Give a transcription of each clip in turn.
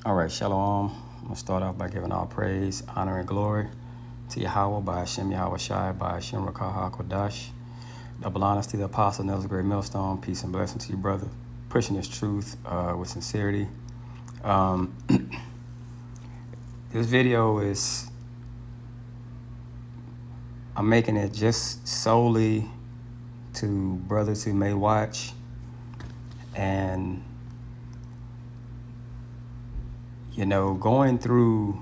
All right, Shalom. I'm going to start off by giving all praise, honor, and glory to Yahweh by Hashem Yahweh Shai by Hashem Rakah HaKodash. Double honors to the Apostle Nels Great Millstone. Peace and blessing to you, brother. Pushing this truth with sincerity. Um, this video I'm making it just solely to brothers who may watch, and going through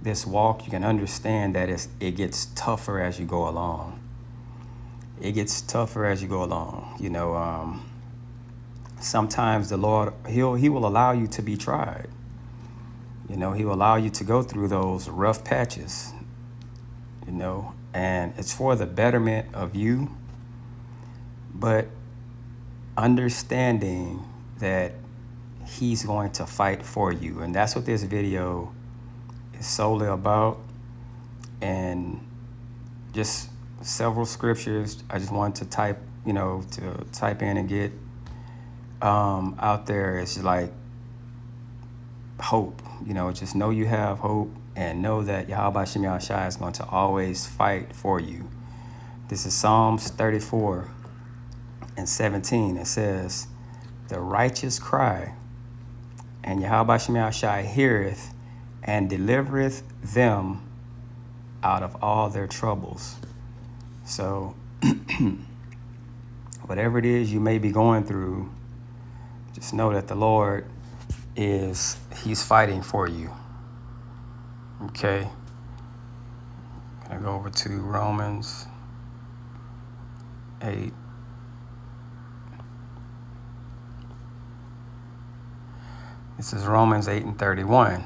this walk, you can understand that it gets tougher as you go along. It gets tougher as you go along. Sometimes the Lord, He will allow you to be tried. He will allow you to go through those rough patches. And it's for the betterment of you, but understanding that He's going to fight for you. And that's what this video is solely about. And just several scriptures I just want to type in and get out there. It's like hope. Just know you have hope, and know that Yahweh Shem Yahshai is going to always fight for you. This is Psalms 34:17. It says, "The righteous cry, and Yahweh Shem Yahshai heareth and delivereth them out of all their troubles." So whatever it is you may be going through, just know that the Lord He's fighting for you. Okay. I'm going to go over to Romans 8. This is Romans 8:31.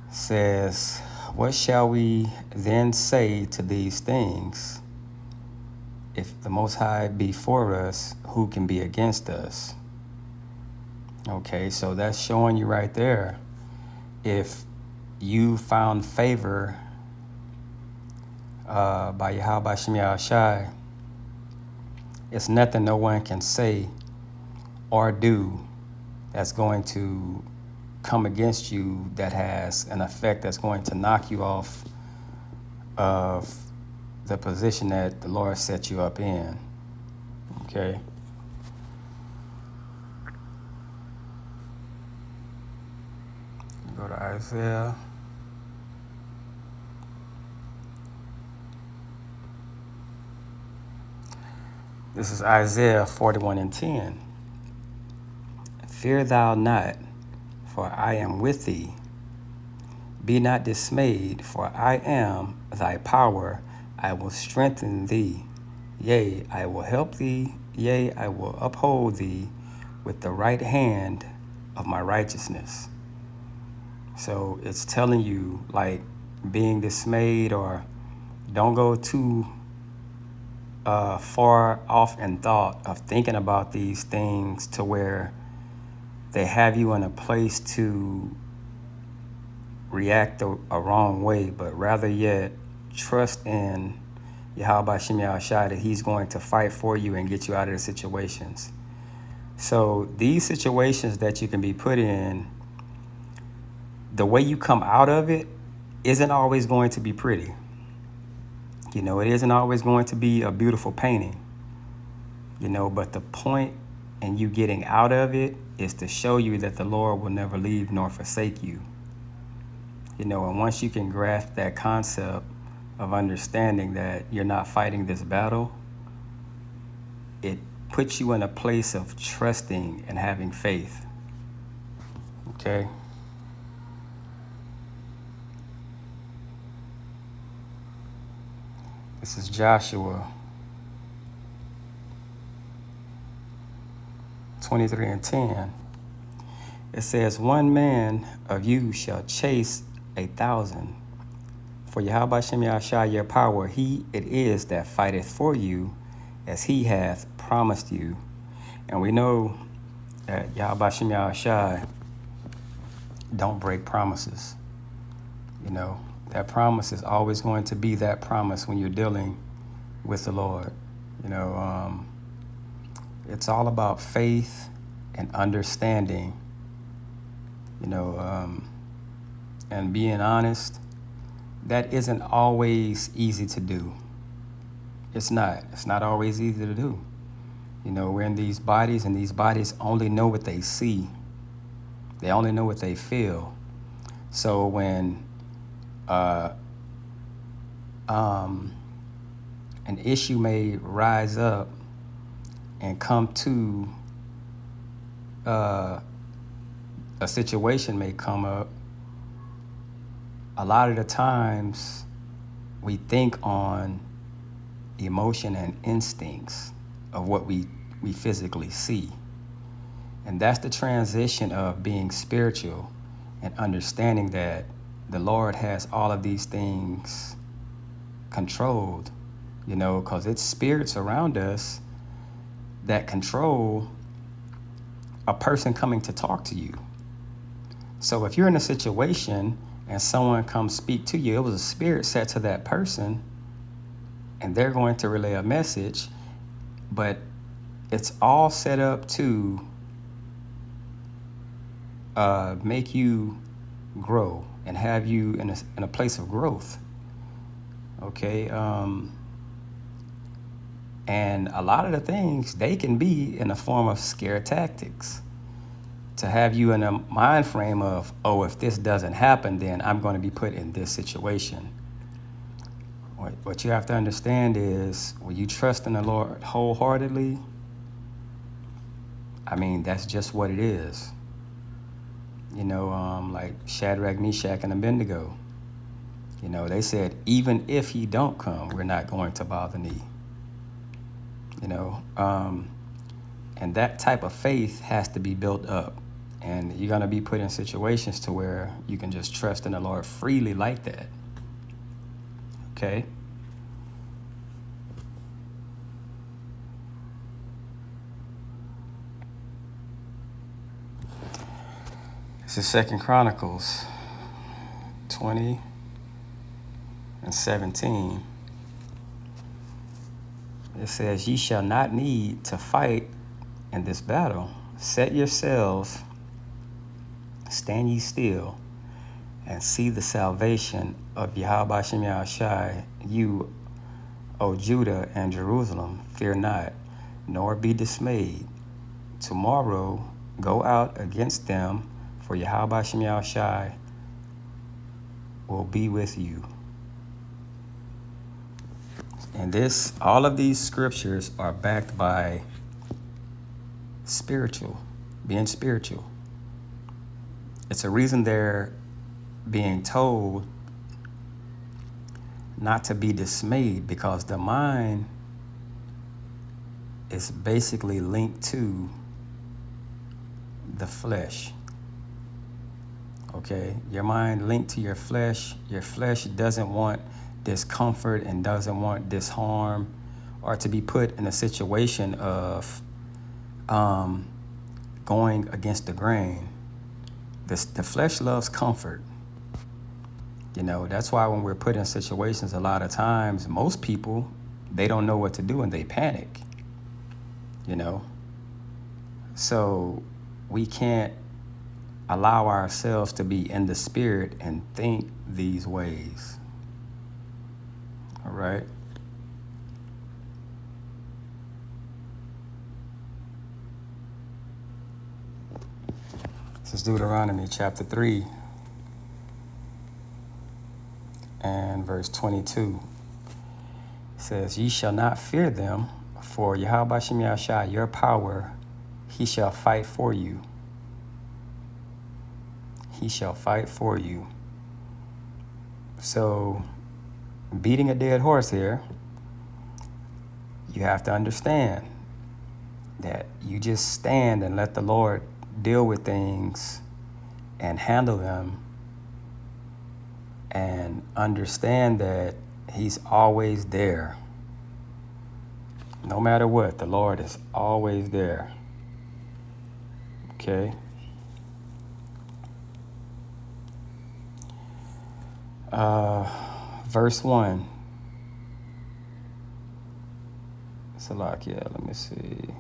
It says, "What shall we then say to these things? If the Most High be for us, who can be against us?" Okay, so that's showing you right there. If you found favor by Yahweh Shem Yahshai, it's nothing no one can say or do that's going to come against you that has an effect that's going to knock you off of the position that the Lord set you up in. Okay. Go to Isaiah. This is Isaiah 41:10. "Fear thou not, for I am with thee. Be not dismayed, for I am thy power. I will strengthen thee. Yea, I will help thee. Yea, I will uphold thee with the right hand of my righteousness." So it's telling you, like, being dismayed, or don't go too far off in thought of thinking about these things to where they have you in a place to react a wrong way, but rather yet trust in Yahweh Shem Yahshai that He's going to fight for you and get you out of the situations. So these situations that you can be put in, the way you come out of it isn't always going to be pretty. It isn't always going to be a beautiful painting. But the point in you getting out of it is to show you that the Lord will never leave nor forsake you. And once you can grasp that concept of understanding that you're not fighting this battle, it puts you in a place of trusting and having faith. Okay? This is Joshua 23:10. It says, "One man of you shall chase 1,000. For Yahweh Shem Yahshai your power, He it is that fighteth for you, as He hath promised you." And we know that Yahweh Shem Yahshai don't break promises. That promise is always going to be that promise when you're dealing with the Lord. It's all about faith and understanding You know, and being honest, that isn't always easy to do. It's not. It's not always easy to do. You know, we're in these bodies, and these bodies only know what they see. They only know what they feel. So when uh, an issue may rise up and come to a situation may come up, a lot of the times we think on emotion and instincts of what we physically see. And that's the transition of being spiritual and understanding that the Lord has all of these things controlled, you know, because it's spirits around us that control a person coming to talk to you. So if you're in a situation and someone comes speak to you, it was a spirit set to that person, and they're going to relay a message, but it's all set up to make you grow and have you in a place of growth. Okay. And a lot of the things, they can be in the form of scare tactics to have you in a mind frame of, oh, if this doesn't happen, then I'm going to be put in this situation. What you have to understand is when you trust in the Lord wholeheartedly, I mean, that's just what it is. You know, like Shadrach, Meshach, and Abednego. You know, they said, even if he don't come, we're not going to bow the knee. You know, and that type of faith has to be built up. And you're going to be put in situations to where you can just trust in the Lord freely like that. Okay? This is 2 Chronicles 20 and 17. It says, ye shall not need to fight in this battle. Set yourselves, stand ye still, and see the salvation of Yahweh Bashem Yahushai, you, O Judah and Jerusalem. Fear not, nor be dismayed. Tomorrow go out against them, for Yahweh Bashem Yahushai will be with you. And all of these scriptures are backed by being spiritual. It's a reason they're being told not to be dismayed, because the mind is basically linked to the flesh. Okay, your mind linked to your flesh. Your flesh doesn't want discomfort and doesn't want this harm or to be put in a situation of going against the grain. The flesh loves comfort. You know, that's why when we're put in situations, a lot of times, most people, they don't know what to do and they panic, you know. So we can't allow ourselves to be in the spirit and think these ways. All right. This is Deuteronomy chapter 3 and verse 22. It says, ye shall not fear them, for Yahweh Bashem Yahushai, your power, he shall fight for you. He shall fight for you. So, beating a dead horse here, you have to understand that you just stand and let the Lord deal with things and handle them, and understand that he's always there. No matter what, the Lord is always there. Okay? Verse 1. Salakia, let me see.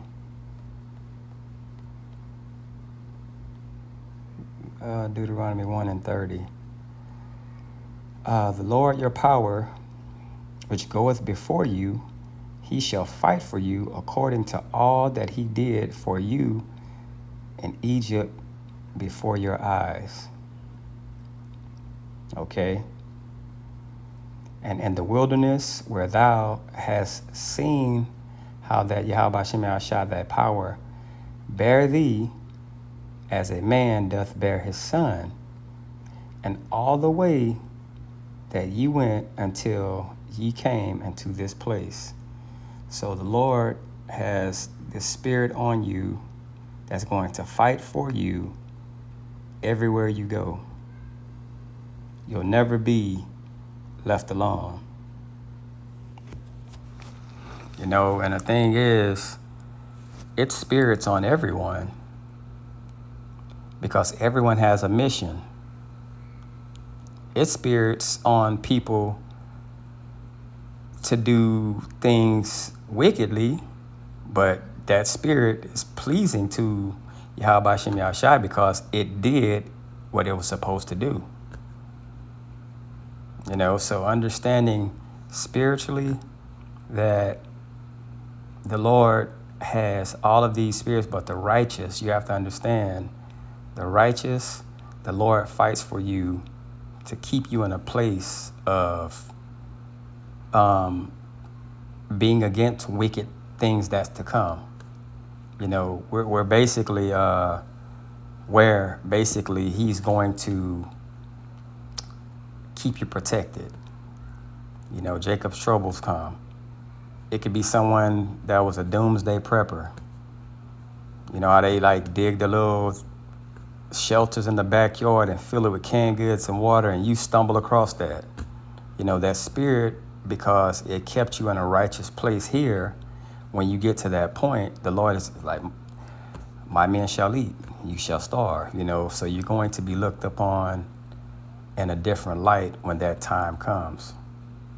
Deuteronomy 1 and 30. The Lord your power, which goeth before you, he shall fight for you according to all that he did for you in Egypt before your eyes. Okay? And in the wilderness where thou hast seen how that Yahweh Shem Shah, that power, bear thee as a man doth bear his son, and all the way that ye went until ye came into this place. So the Lord has the Spirit on you that's going to fight for you everywhere you go. You'll never be left alone. And the thing is, it's spirits on everyone because everyone has a mission. It's spirits on people to do things wickedly, but that spirit is pleasing to Yahweh Shem Yahshai because it did what it was supposed to do. So understanding spiritually that the Lord has all of these spirits, but the righteous, you have to understand, the righteous, the Lord fights for you to keep you in a place of being against wicked things that's to come. We're basically where basically he's going to keep you protected. Jacob's troubles come. It could be someone that was a doomsday prepper. How they dig the little shelters in the backyard and fill it with canned goods and water, and you stumble across that. That spirit, because it kept you in a righteous place here, when you get to that point, the Lord is like, my men shall eat, you shall starve, so you're going to be looked upon in a different light when that time comes.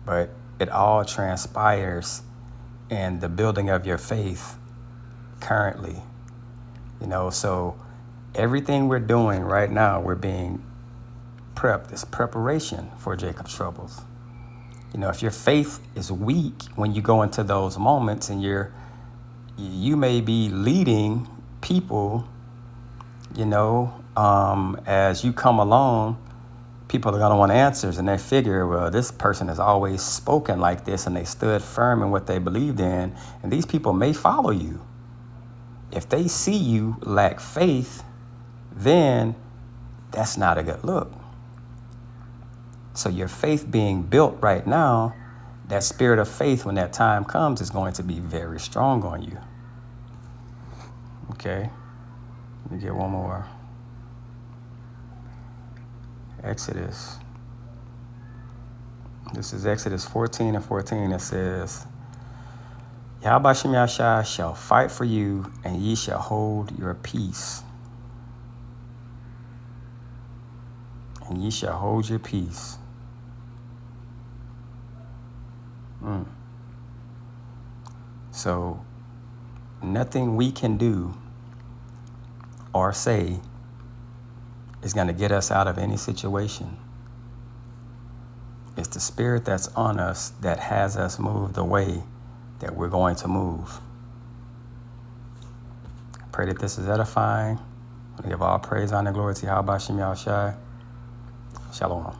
But it all transpires in the building of your faith currently, so everything we're doing right now, we're being prepped. It's preparation for Jacob's troubles. If your faith is weak when you go into those moments, and you may be leading people, as you come along, people are going to want answers, and they figure, well, this person has always spoken like this, and they stood firm in what they believed in, and these people may follow you. If they see you lack faith, then that's not a good look. So your faith being built right now, that spirit of faith, when that time comes, is going to be very strong on you. Okay, let me get one more. Exodus. This is Exodus 14 and 14. It says, Yahweh Shem Yahshai shall fight for you, and ye shall hold your peace. And ye shall hold your peace. So nothing we can do or say is going to get us out of any situation. It's the spirit that's on us that has us move the way that we're going to move. I pray that this is edifying. I give all praise, honor, glory to Yahweh Shem Yahushai. Shalom.